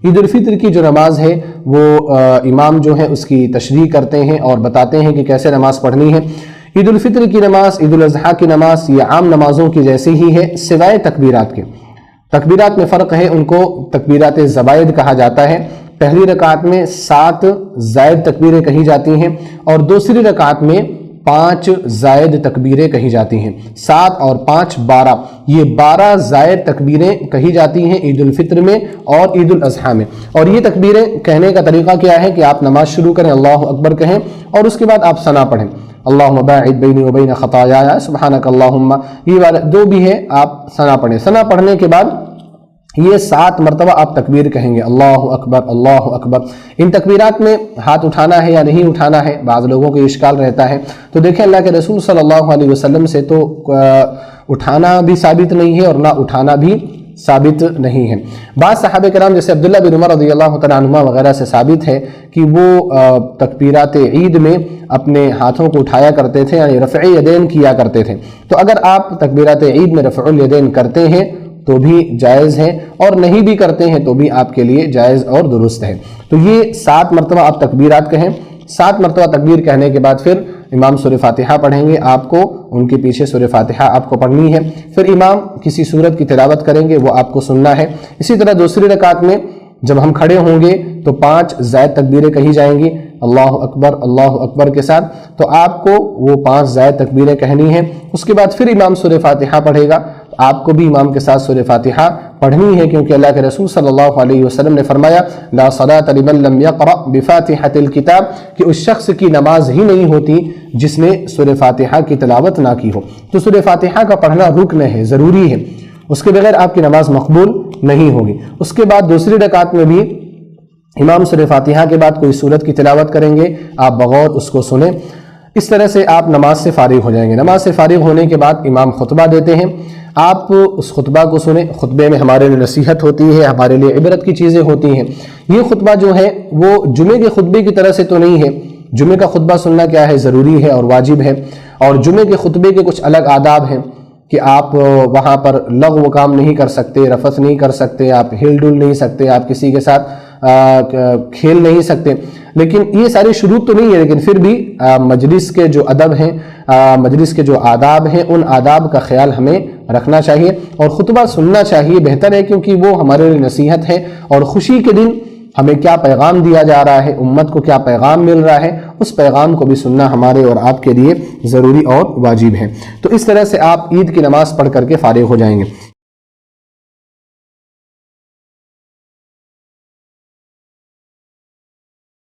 عید الفطر کی جو نماز ہے وہ امام جو ہے اس کی تشریح کرتے ہیں اور بتاتے ہیں کہ کیسے نماز پڑھنی ہے۔ عید الفطر کی نماز عید الاضحیٰ کی نماز یہ عام نمازوں کی جیسی ہی ہے سوائے تکبیرات کے۔ تکبیرات میں فرق ہے، ان کو تکبیرات زوائد کہا جاتا ہے۔ پہلی رکعت میں 7 زائد تکبیریں کہی جاتی ہیں اور دوسری رکعت میں 5 زائد تکبیریں کہی جاتی ہیں۔ 7 اور 5 12، یہ 12 زائد تکبیریں کہی جاتی ہیں عید الفطر میں اور عید الاضحیٰ میں۔ اور یہ تکبیریں کہنے کا طریقہ کیا ہے کہ آپ نماز شروع کریں، اللہ اکبر کہیں اور اس کے بعد آپ ثنا پڑھیں، اللہم باعد بینی و بین خطایایا سبحانک اللہم، یہ والا دو بھی ہے، آپ ثنا پڑھیں۔ ثنا پڑھنے کے بعد یہ 7 مرتبہ آپ تکبیر کہیں گے، اللہ اکبر اللہ اکبر۔ ان تکبیرات میں ہاتھ اٹھانا ہے یا نہیں اٹھانا ہے، بعض لوگوں کو اشکال رہتا ہے۔ تو دیکھیں اللہ کے رسول صلی اللہ علیہ وسلم سے تو اٹھانا بھی ثابت نہیں ہے اور نہ اٹھانا بھی ثابت نہیں ہے۔ بعض صحابہ کرام جیسے عبداللہ بن عمر رضی اللہ تعالیٰ عنہما وغیرہ سے ثابت ہے کہ وہ تکبیرات عید میں اپنے ہاتھوں کو اٹھایا کرتے تھے، یعنی رفع یدین کیا کرتے تھے۔ تو اگر آپ تکبیرات عید میں رفع الیدین کرتے ہیں تو بھی جائز ہے اور نہیں بھی کرتے ہیں تو بھی آپ کے لیے جائز اور درست ہے۔ تو یہ 7 مرتبہ آپ تکبیرات کہیں۔ 7 مرتبہ تکبیر کہنے کے بعد پھر امام سورہ فاتحہ پڑھیں گے، آپ کو ان کے پیچھے سورہ فاتحہ آپ کو پڑھنی ہے۔ پھر امام کسی سورت کی تلاوت کریں گے، وہ آپ کو سننا ہے۔ اسی طرح دوسری رکعت میں جب ہم کھڑے ہوں گے تو 5 زائد تکبیریں کہی جائیں گی اللہ اکبر کے ساتھ، تو آپ کو وہ 5 زائد تکبیریں کہنی ہیں۔ اس کے بعد پھر امام سورہ فاتحہ پڑھے گا، آپ کو بھی امام کے ساتھ سورہ فاتحہ پڑھنی ہے، کیونکہ اللہ کے رسول صلی اللہ علیہ وسلم نے فرمایا لا صلاۃ لمن لم یقرأ بفاتحۃ الکتاب، کہ اس شخص کی نماز ہی نہیں ہوتی جس نے سورہ فاتحہ کی تلاوت نہ کی ہو۔ تو سورہ فاتحہ کا پڑھنا رکن ہے، ضروری ہے، اس کے بغیر آپ کی نماز مقبول نہیں ہوگی۔ اس کے بعد دوسری رکعت میں بھی امام سورہ فاتحہ کے بعد کوئی سورت کی تلاوت کریں گے، آپ بغور اس کو سنیں۔ اس طرح سے آپ نماز سے فارغ ہو جائیں گے۔ نماز سے فارغ ہونے کے بعد امام خطبہ دیتے ہیں، آپ اس خطبہ کو سنیں۔ خطبے میں ہمارے لیے نصیحت ہوتی ہے، ہمارے لیے عبرت کی چیزیں ہوتی ہیں۔ یہ خطبہ جو ہے وہ جمعے کے خطبے کی طرح سے تو نہیں ہے۔ جمعے کا خطبہ سننا کیا ہے، ضروری ہے اور واجب ہے، اور جمعے کے خطبے کے کچھ الگ آداب ہیں کہ آپ وہاں پر لغو کام نہیں کر سکتے، رفث نہیں کر سکتے، آپ ہل ڈل نہیں سکتے، آپ کسی کے ساتھ کھیل نہیں سکتے۔ لیکن یہ ساری شروط تو نہیں ہے، لیکن پھر بھی مجلس کے جو ادب ہیں، مجلس کے جو آداب ہیں، ان آداب کا خیال ہمیں رکھنا چاہیے اور خطبہ سننا چاہیے، بہتر ہے، کیونکہ وہ ہمارے لیے نصیحت ہے اور خوشی کے دن ہمیں کیا پیغام دیا جا رہا ہے، امت کو کیا پیغام مل رہا ہے، اس پیغام کو بھی سننا ہمارے اور آپ کے لیے ضروری اور واجب ہے۔ تو اس طرح سے آپ عید کی نماز پڑھ کر کے فارغ ہو جائیں گے۔